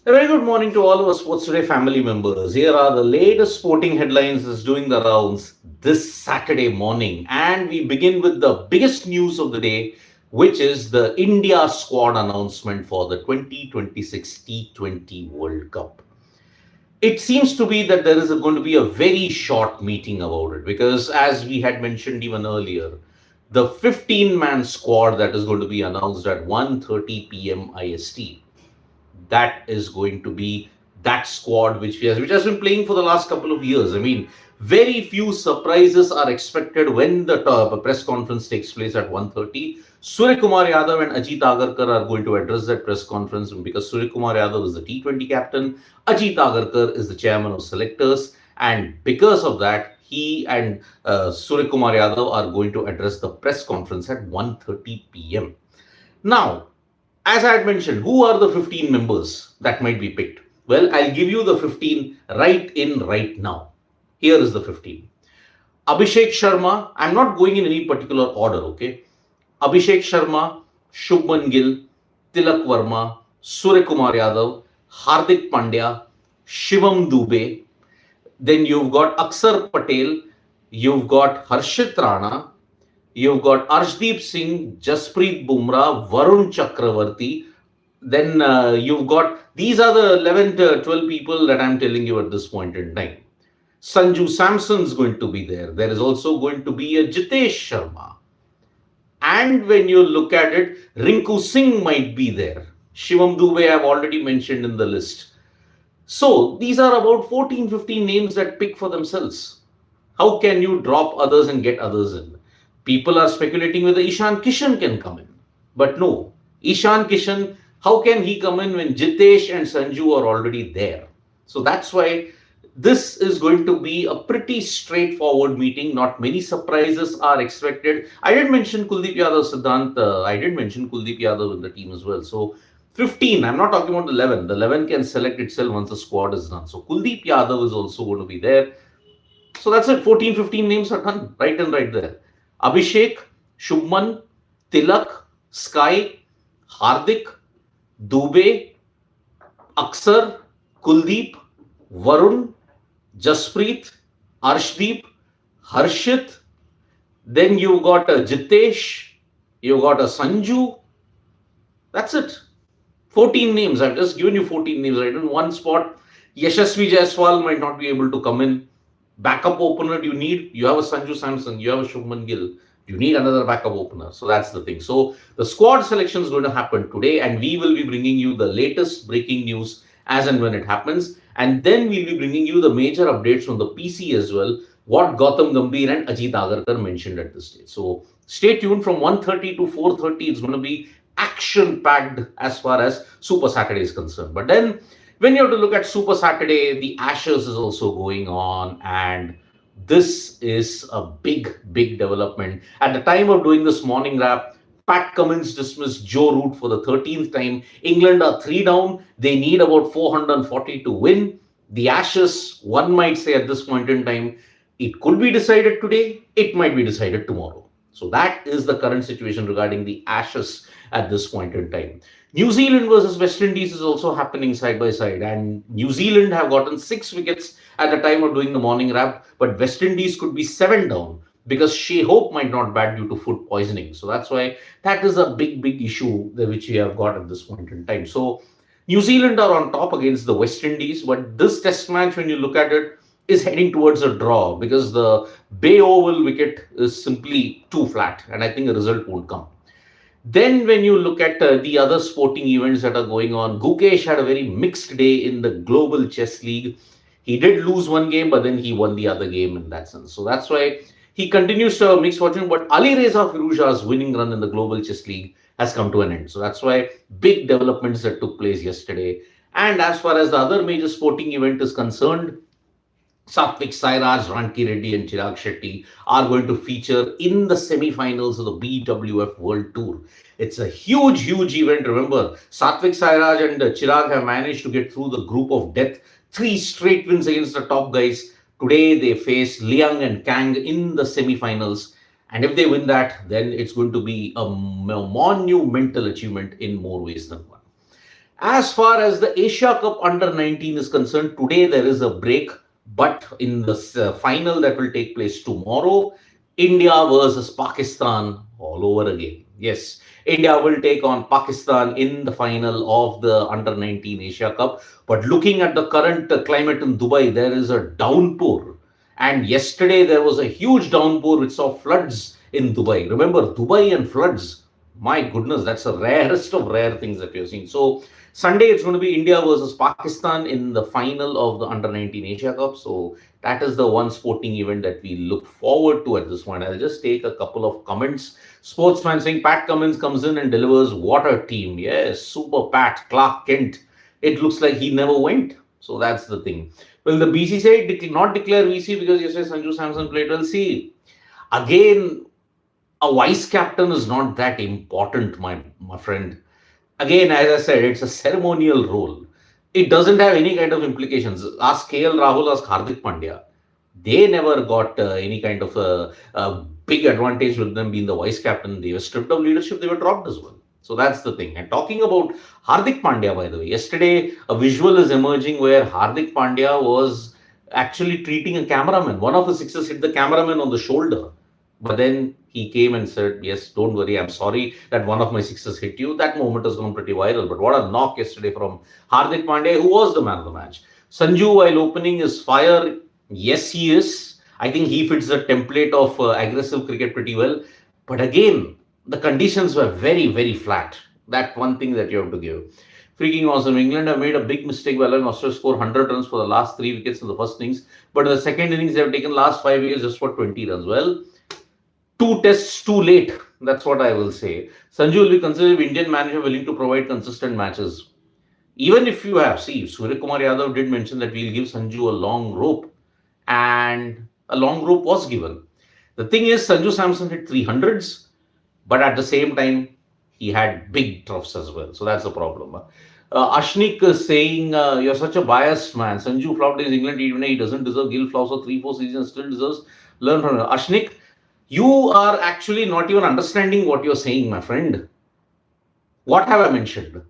A very good morning to all of our Sports Today family members. Here are the latest sporting headlines that's doing the rounds this Saturday morning. And we begin with the biggest news of the day, which is the India squad announcement for the 2026 T20 World Cup. It seems to be that there is going to be a very short meeting about it because, as we had mentioned even earlier, the 15-man squad that is going to be announced at 1:30 p.m. IST, that is going to be that squad which has been playing for the last couple of years. I mean, very few surprises are expected when the press conference takes place at 1:30. Surya Kumar Yadav and Ajit Agarkar are going to address that press conference because Surya Kumar Yadav is the T20 captain, Ajit Agarkar is the chairman of selectors, and because of that, he and Surya Kumar Yadav are going to address the press conference at 1:30 p.m. Now, as I had mentioned, who are the 15 members that might be picked? Well, I'll give you the 15 right now. Here is the 15. Abhishek Sharma, I'm not going in any particular order, okay? Abhishek Sharma, Shubman Gill, Tilak Verma, Surya Kumar Yadav, Hardik Pandya, Shivam Dubey. Then you've got Aksar Patel, you've got Harshit Rana, you've got Arshdeep Singh, Jasprit Bumrah, Varun Chakravarti. Then you've got, these are the 11 to 12 people that I'm telling you at this point in time. Sanju Samson's going to be there. There is also going to be a Jitesh Sharma. And when you look at it, Rinku Singh might be there. Shivam Dubey I've already mentioned in the list. So these are about 14, 15 names that pick for themselves. How can you drop others and get others in? People are speculating whether Ishan Kishan can come in. But no, Ishan Kishan, how can he come in when Jitesh and Sanju are already there? So that's why this is going to be a pretty straightforward meeting. Not many surprises are expected. I did mention Kuldeep Yadav, Siddhant. I did mention Kuldeep Yadav in the team as well. So 15, I'm not talking about the 11. The 11 can select itself once the squad is done. So Kuldeep Yadav is also going to be there. So that's it. 14, 15 names are done right and right there. Abhishek, Shubman, Tilak, Sky, Hardik, Dubey, Aksar, Kuldeep, Varun, Jasprit, Arshdeep, Harshit. Then you got a Jitesh, you got a Sanju. That's it. 14 names. I've just given you 14 names. Right in one spot. Yashasvi Jaiswal might not be able to come in. Backup opener you have a Sanju Samson, you have a Shubman Gill, you need another backup opener. So that's the thing. So the squad selection is going to happen today, and we will be bringing you the latest breaking news as and when it happens. And then we'll be bringing you the major updates from the PC as well, what Gautam Gambhir and Ajit Agarkar mentioned at this stage. So stay tuned from 1:30 to 4:30. It's going to be action packed as far as Super Saturday is concerned. But then when you have to look at Super Saturday, the Ashes is also going on, and this is a big, big development. At the time of doing this morning wrap, Pat Cummins dismissed Joe Root for the 13th time. England are 3 down. They need about 440 to win. The Ashes, one might say at this point in time, it could be decided today, it might be decided tomorrow. So that is the current situation regarding the Ashes at this point in time. New Zealand versus West Indies is also happening side by side, and New Zealand have gotten 6 wickets at the time of doing the morning wrap, but West Indies could be 7 down because Shea Hope might not bat due to food poisoning. So that's why that is a big, big issue which we have got at this point in time. So New Zealand are on top against the West Indies, but this test match, when you look at it, is heading towards a draw because the Bay Oval wicket is simply too flat, and I think a result won't come. Then, when you look at the other sporting events that are going on, Gukesh had a very mixed day in the Global Chess League. He did lose one game, but then he won the other game in that sense. So that's why he continues to have mixed fortune. But Ali Reza Firouzshah's winning run in the Global Chess League has come to an end. So that's why big developments that took place yesterday. And as far as the other major sporting event is concerned, Satvik Sairaj, Ranki Reddy, and Chirag Shetty are going to feature in the semi-finals of the BWF World Tour. It's a huge, huge event. Remember, Satvik Sairaj and Chirag have managed to get through the group of death. 3 straight wins against the top guys. Today they face Liang and Kang in the semi-finals. And if they win that, then it's going to be a monumental achievement in more ways than one. As far as the Asia Cup under 19 is concerned, today there is a break, but in the final that will take place tomorrow, India versus Pakistan all over again. Yes, India will take on Pakistan in the final of the under 19 Asia Cup. But looking at the current climate in Dubai, there is a downpour. And yesterday there was a huge downpour which saw floods in Dubai. Remember, Dubai and floods. My goodness, that's the rarest of rare things that we have seen. So Sunday, it's going to be India versus Pakistan in the final of the Under 19 Asia Cup. So that is the one sporting event that we look forward to at this point. I'll just take a couple of comments. Sportsman saying Pat Cummins comes in and delivers water team. Yes, super Pat, Clark Kent. It looks like he never went. So that's the thing. Well, the BCCI not declare VC because you say Sanju Samson played well. See, again, a vice captain is not that important, my friend. Again, as I said, it's a ceremonial role. It doesn't have any kind of implications. Ask KL Rahul, ask Hardik Pandya. They never got any kind of a big advantage with them being the vice captain. They were stripped of leadership. They were dropped as well. So that's the thing. And talking about Hardik Pandya, by the way, yesterday a visual is emerging where Hardik Pandya was actually treating a cameraman. One of the sixes hit the cameraman on the shoulder. But then he came and said, yes, don't worry, I'm sorry that one of my sixes hit you. That moment has gone pretty viral. But what a knock yesterday from Hardik Pandya, who was the man of the match. Sanju, while opening is fire, yes, he is. I think he fits the template of aggressive cricket pretty well. But again, the conditions were very, very flat. That one thing that you have to give. Freaking awesome. England have made a big mistake by allowing Australia score 100 runs for the last 3 wickets in the first innings. But in the second innings, they have taken last 5 wickets just for 20 runs. Well, 2 tests too late. That's what I will say. Sanju will be considered Indian manager willing to provide consistent matches. Even if you have, see, Surya Kumar Yadav did mention that we'll give Sanju a long rope. And a long rope was given. The thing is, Sanju Samson hit 300s. But at the same time, he had big troughs as well. So that's the problem. Ashnik is saying, you're such a biased man. Sanju flopped in England T20. He doesn't deserve Gill flops for 3-4 seasons. Still deserves. Learn from him. Ashnik, you are actually not even understanding what you're saying, my friend. What have I mentioned?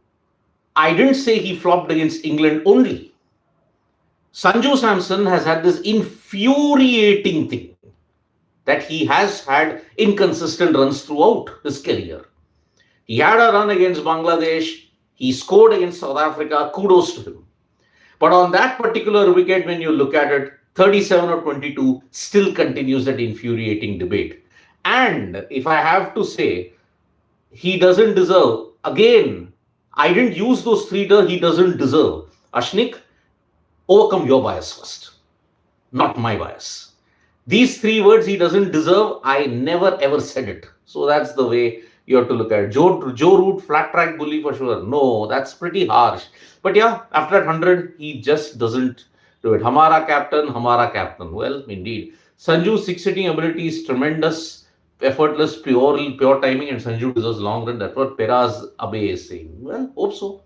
I didn't say he flopped against England only. Sanju Samson has had this infuriating thing that he has had inconsistent runs throughout his career. He had a run against Bangladesh. He scored against South Africa. Kudos to him. But on that particular wicket, when you look at it, 37 or 22 still continues that infuriating debate. And if I have to say, he doesn't deserve, again, I didn't use those 3 he doesn't deserve. Ashnik, overcome your bias first, not my bias. These 3 words he doesn't deserve, I never ever said it. So that's the way you have to look at it. Joe Root, flat track bully for sure. No, that's pretty harsh. But yeah, after that 100, he just doesn't do it. Hamara captain. Well, indeed. Sanju's 6-hitting ability is tremendous, effortless, pure timing, and Sanju deserves long run. That's what Peraz Abe is saying. Well, hope so.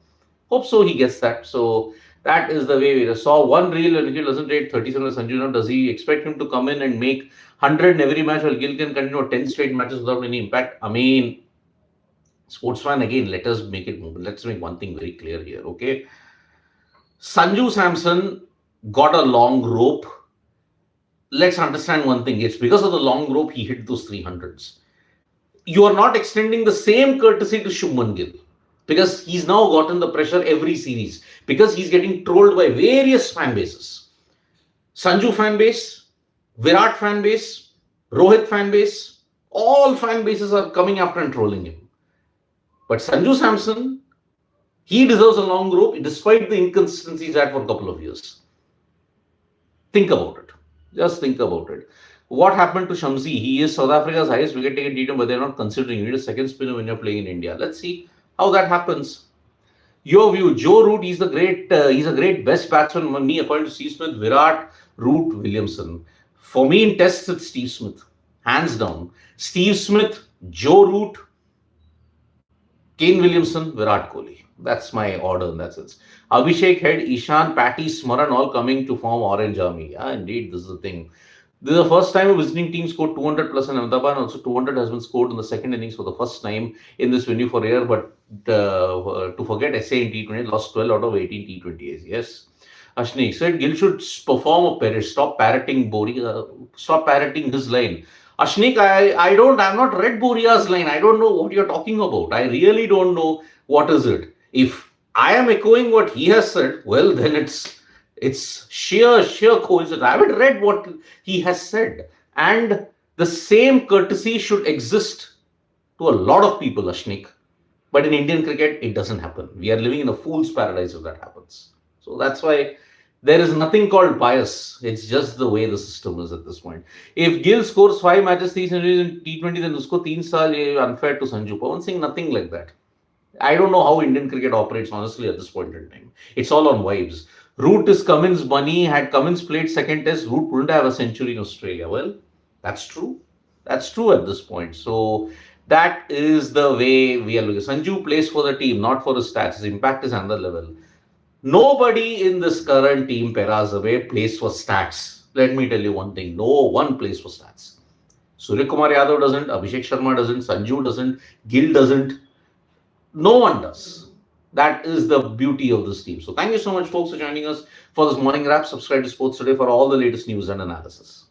Hope so he gets that. So that is the way we saw one reel and he doesn't rate 37 Sanju. Now, does he expect him to come in and make 100 in every match while Gill can continue 10 straight matches without any impact? I mean, sportsman, again, let's make one thing very clear here, okay? Sanju Samson got a long rope. Let's understand one thing. It's because of the long rope he hit those 300s. You are not extending the same courtesy to Shubman Gill because he's now gotten the pressure every series because he's getting trolled by various fan bases. Sanju fan base, Virat fan base, Rohit fan base, all fan bases are coming after and trolling him. But Sanju Samson, he deserves a long rope despite the inconsistencies had for a couple of years. Think about it. Just think about it. What happened to Shamsi? He is South Africa's highest wicket taking T20, but they're not considering you need a second spinner when you're playing in India. Let's see how that happens. Your view, Joe Root, he's a great best batsman. Me, according to Steve Smith, Virat, Root, Williamson. For me in tests, it's Steve Smith. Hands down. Steve Smith, Joe Root, Kane Williamson, Virat Kohli. That's my order in that sense. Abhishek Head, Ishan, Patty, Smaran all coming to form Orange Army. Yeah, indeed, this is the thing. This is the first time a visiting team scored 200 plus in Ahmedabad, and also 200 has been scored in the second innings for the first time in this venue for a year. But to forget, SA in T20 lost 12 out of 18 T20s. Yes. Ashni said Gill should perform a perish. Stop parroting stop parroting his line. Ashnik, I'm not read Boria's line. I don't know what you're talking about. I really don't know what is it. If I am echoing what he has said, well, then it's sheer coincidence. I haven't read what he has said, and the same courtesy should exist to a lot of people, Ashnik. But in Indian cricket, it doesn't happen. We are living in a fool's paradise if that happens. So that's why there is nothing called bias. It's just the way the system is at this point. If Gill scores 5 matches, 3 centuries in T20, then usko 3 saal unfair to Sanju. Pawan Singh, nothing like that. I don't know how Indian cricket operates, honestly, at this point in time. It's all on vibes. Root is Cummins' money. Had Cummins played second test, Root wouldn't have a century in Australia. Well, that's true. That's true at this point. So that is the way we are looking. Sanju plays for the team, not for his stats. His impact is another level. Nobody in this current team, Perazaway, plays for stats. Let me tell you one thing. No one plays for stats. Surya Kumar Yadav doesn't, Abhishek Sharma doesn't, Sanju doesn't, Gill doesn't. No one does. That is the beauty of this team. So thank you so much, folks, for joining us for this morning wrap. Subscribe to Sports Today for all the latest news and analysis.